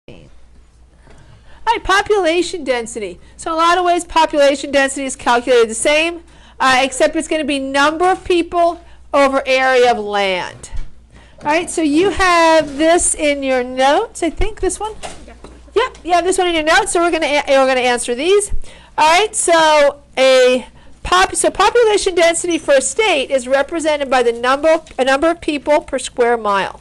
All right, population density. So in a lot of ways, population density is calculated the same, except it's going to be number of people over area of land. All right, so you have this in your notes. I think this one. Yep, you have this one in your notes. So we're going to answer these. All right, so population density for a state is represented by a number of people per square mile.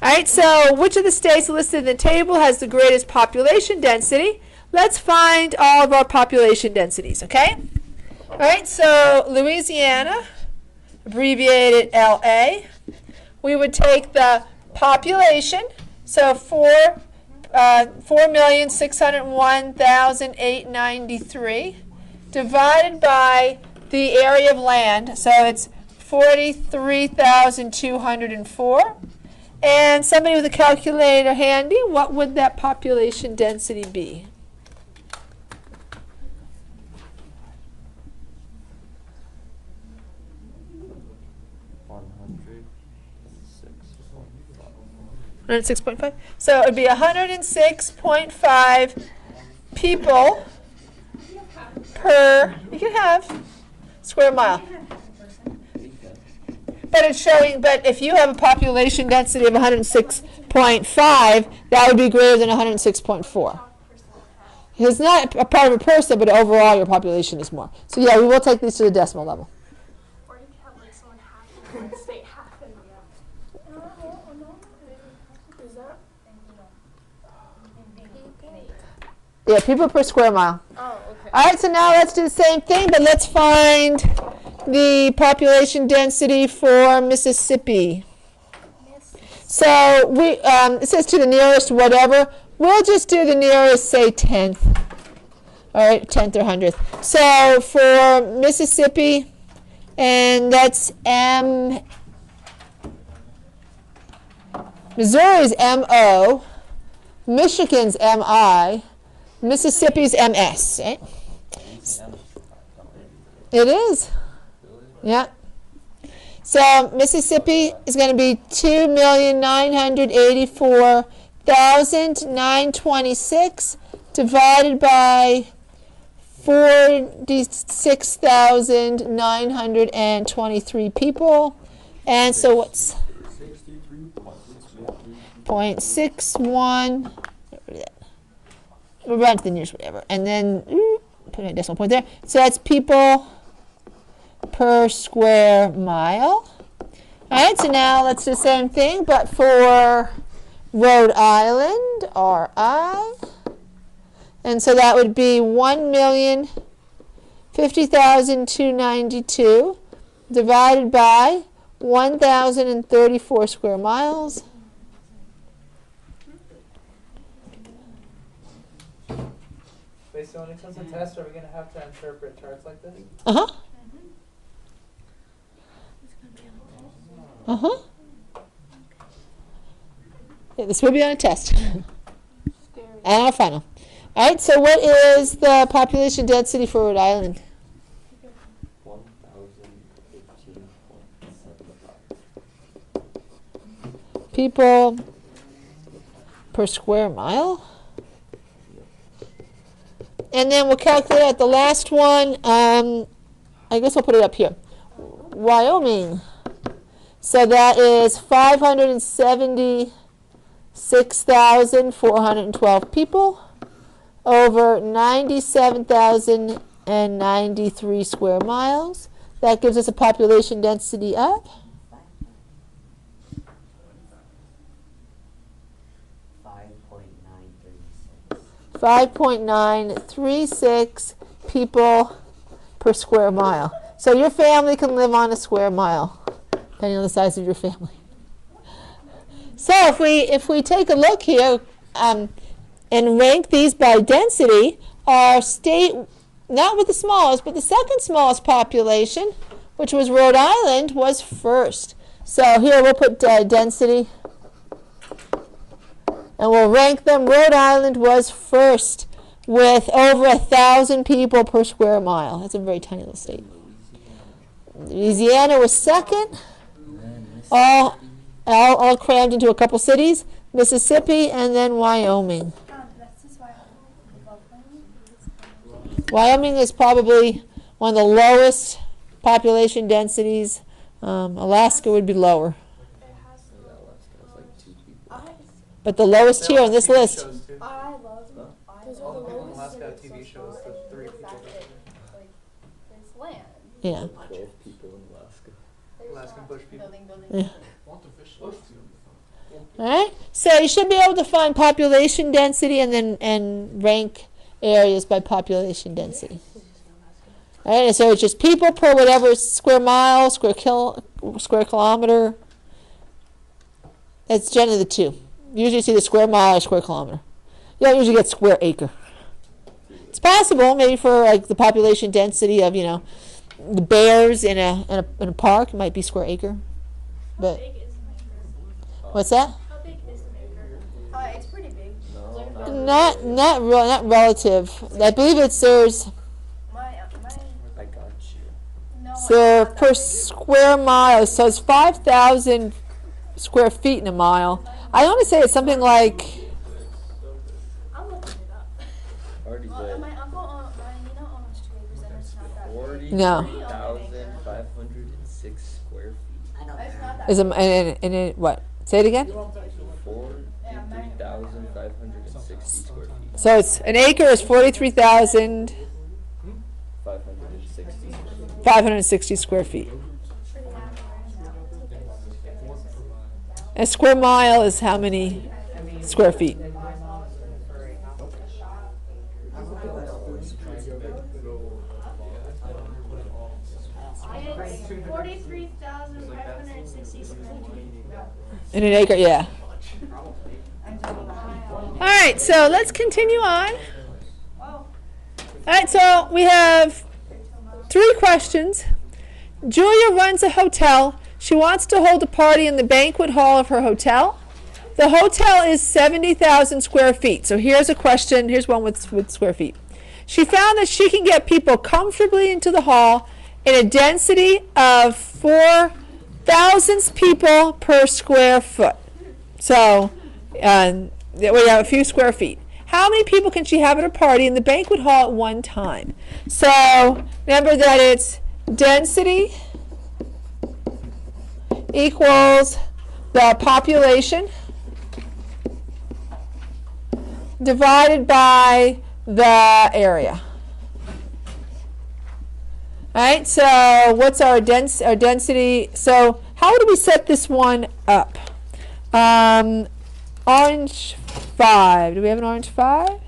All right, so which of the states listed in the table has the greatest population density? Let's find all of our population densities, okay? All right, so Louisiana, abbreviated LA. We would take the population, so 4,601,893 divided by the area of land, so it's 43,204. And somebody with a calculator handy, what would that population density be? $106.5. So it would be 106.5 people per, you can have, square mile. But it's showing, but if you have a population density of 106.5, that would be greater than 106.4. It's not a part of a person, but overall your population is more. So yeah, we will take these to the decimal level. Or you could have like someone half in one state, half in the other. Is that? Yeah, people per square mile. Oh, okay. All right, so now let's do the same thing, but let's find the population density for Mississippi. So it says to the nearest whatever. We'll just do the nearest, say, 10th. All right, 10th or 100th. So for Mississippi, and that's M. Missouri's MO. Michigan's MI. Mississippi's MS. Right? It is. Yeah. So Mississippi is going to be 2,984,926 divided by 46,923 people. And so what's 0.61? We'll run to the nearest whatever. And then put a decimal point there. So that's people per square mile. All right, so now let's do the same thing, but for Rhode Island, RI. And so that would be 1,050,292 divided by 1,034 square miles. Wait, so when it comes to tests, are we going to have to interpret charts like this? Uh-huh. Uh-huh. Yeah, this will be on a test. And our final. All right, so what is the population density for Rhode Island? 1,015.75. People per square mile? And then we'll calculate out the last one. I guess I'll put it up here. Wyoming. So that is 576,412 people over 97,093 square miles. That gives us a population density of 5.936 people per square mile. So your family can live on a square mile, depending on the size of your family. So if we take a look here and rank these by density, our state, not with the smallest, but the second smallest population, which was Rhode Island, was first. So here we'll put density, and we'll rank them. Rhode Island was first with over 1,000 people per square mile. That's a very tiny little state. Louisiana was second, all crammed into a couple cities. Mississippi, and then Wyoming. That's just why Wyoming is probably one of the lowest population densities. Alaska would be lower. it has to Yeah, Alaska has like 2 people. But the lowest here on this list. I love All the people in Alaska have TV shows, the 3 people. there's land. Yeah. 12 people in Alaska. Alaskan bush people. Yeah. All right. So you should be able to find population density and then rank areas by population density. All right. So it's just people per whatever square mile, square kilometer. It's generally the two. Usually see the square mile or square kilometer. You don't usually get square acre. It's possible maybe for like the population density of the bears in a park, it might be square acre. But How big is an acre? what's that? How big is an acre? It's pretty big. No, Not relative. I believe there's My I got you. no. so per square mile. So it's 5,000 square feet in a mile. I want to say it's something like I'm looking it up. Already Well, did. my uncle owns 2 acres and it's not that big. 40,506 square feet. It's not that is and what? Say it again. 43,560 square feet. So it's an acre is 43,560 560 square feet. A square mile is how many square feet? It's 43,560 square feet. In an acre, yeah. All right, so let's continue on. All right, so we have 3 questions. Julia runs a hotel. She wants to hold a party in the banquet hall of her hotel. The hotel is 70,000 square feet. So here's a question. Here's one with square feet. She found that she can get people comfortably into the hall in a density of 4,000 people per square foot. So we have a few square feet. How many people can she have at a party in the banquet hall at one time? So remember that it's density equals the population divided by the area. All right, so what's our density? So how do we set this one up? Orange 5. Do we have an orange 5? Yeah.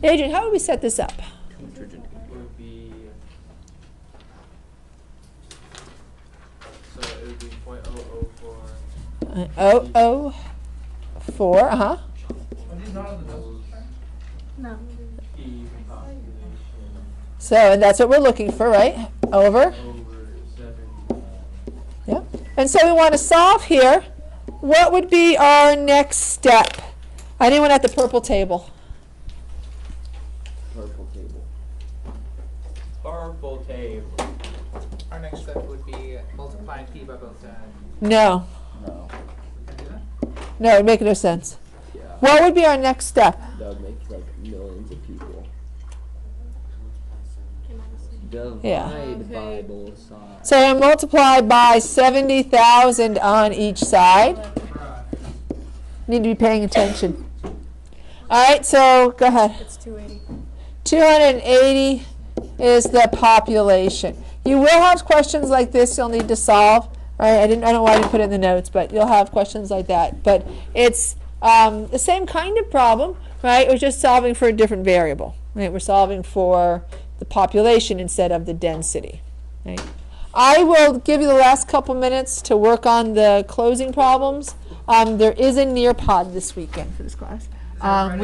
Adrian, how would we set this up? Would be so it would be 0.004. 004, uh-huh. No. E population So, and that's what we're looking for, right? Over. over 7. Yeah. And so we want to solve here. What would be our next step? Anyone at the purple table? Purple table. Purple table. Our next step would be multiplying p by both sides. No. No. Can I do that? No, it would make no sense. Yeah. What would be our next step? That would make like millions of people. Divide Yeah. by both sides. So we multiply by 70,000 on each side. Need to be paying attention. All right, so go ahead. It's 280. 280 is the population. You will have questions like this you'll need to solve. All right, I don't know why I didn't put it in the notes, but you'll have questions like that. But it's the same kind of problem, right? We're just solving for a different variable. Right? We're solving for the population instead of the density. Right? I will give you the last couple minutes to work on the closing problems. There is a Nearpod this weekend for this class. We have